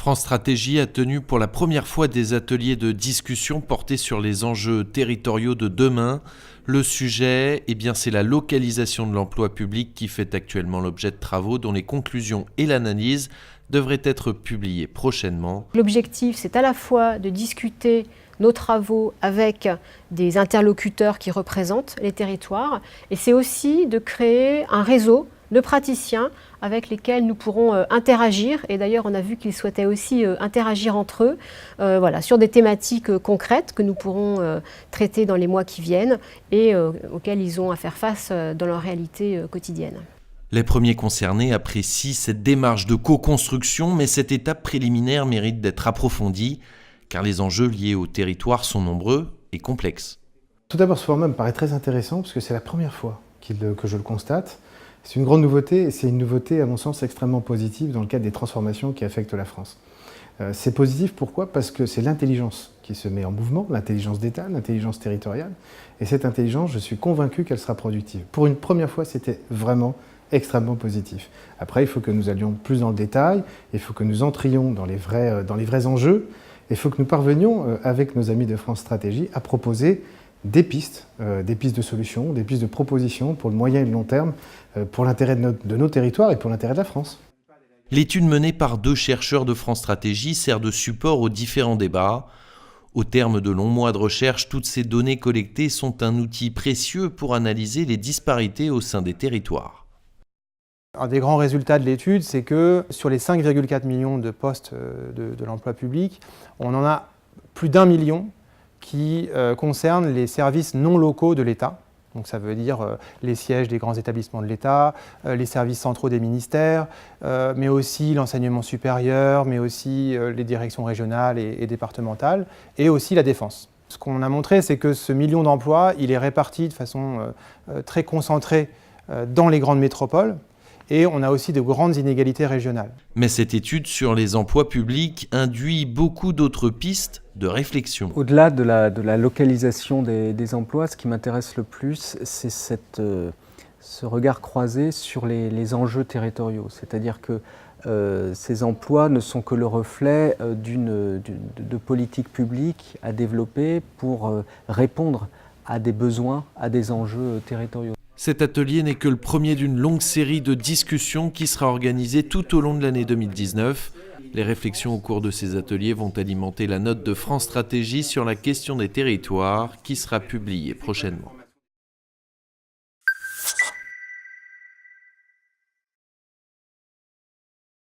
France Stratégie a tenu pour la première fois des ateliers de discussion portés sur les enjeux territoriaux de demain. Le sujet, c'est la localisation de l'emploi public qui fait actuellement l'objet de travaux dont les conclusions et l'analyse devraient être publiées prochainement. L'objectif, c'est à la fois de discuter nos travaux avec des interlocuteurs qui représentent les territoires et c'est aussi de créer un réseau de praticiens avec lesquels nous pourrons interagir. Et d'ailleurs, on a vu qu'ils souhaitaient aussi interagir entre eux sur des thématiques concrètes que nous pourrons traiter dans les mois qui viennent et auxquelles ils ont à faire face dans leur réalité quotidienne. Les premiers concernés apprécient cette démarche de co-construction, mais cette étape préliminaire mérite d'être approfondie, car les enjeux liés au territoire sont nombreux et complexes. Tout d'abord, ce format me paraît très intéressant, parce que c'est la première fois que je le constate. C'est une grande nouveauté, et c'est une nouveauté, à mon sens, extrêmement positive dans le cadre des transformations qui affectent la France. C'est positif, pourquoi ? Parce que c'est l'intelligence qui se met en mouvement, l'intelligence d'État, l'intelligence territoriale, et cette intelligence, je suis convaincu qu'elle sera productive. Pour une première fois, c'était vraiment extrêmement positif. Après, il faut que nous allions plus dans le détail, il faut que nous entrions dans les vrais enjeux, il faut que nous parvenions, avec nos amis de France Stratégie, à proposer des pistes de solutions, des pistes de propositions pour le moyen et le long terme, pour l'intérêt de nos territoires et pour l'intérêt de la France. L'étude menée par 2 chercheurs de France Stratégie sert de support aux différents débats. Au terme de longs mois de recherche, toutes ces données collectées sont un outil précieux pour analyser les disparités au sein des territoires. Un des grands résultats de l'étude, c'est que sur les 5,4 millions de postes de l'emploi public, on en a plus d'1 million qui concernent les services non locaux de l'État. Donc ça veut dire les sièges des grands établissements de l'État, les services centraux des ministères, mais aussi l'enseignement supérieur, mais aussi les directions régionales et départementales, et aussi la défense. Ce qu'on a montré, c'est que ce million d'emplois, il est réparti de façon très concentrée dans les grandes métropoles, et on a aussi de grandes inégalités régionales. Mais cette étude sur les emplois publics induit beaucoup d'autres pistes de réflexion. Au-delà de la localisation des emplois, ce qui m'intéresse le plus, c'est ce regard croisé sur les enjeux territoriaux. C'est-à-dire que ces emplois ne sont que le reflet de politiques publiques à développer pour répondre à des besoins, à des enjeux territoriaux. Cet atelier n'est que le premier d'une longue série de discussions qui sera organisée tout au long de l'année 2019. Les réflexions au cours de ces ateliers vont alimenter la note de France Stratégie sur la question des territoires qui sera publiée prochainement.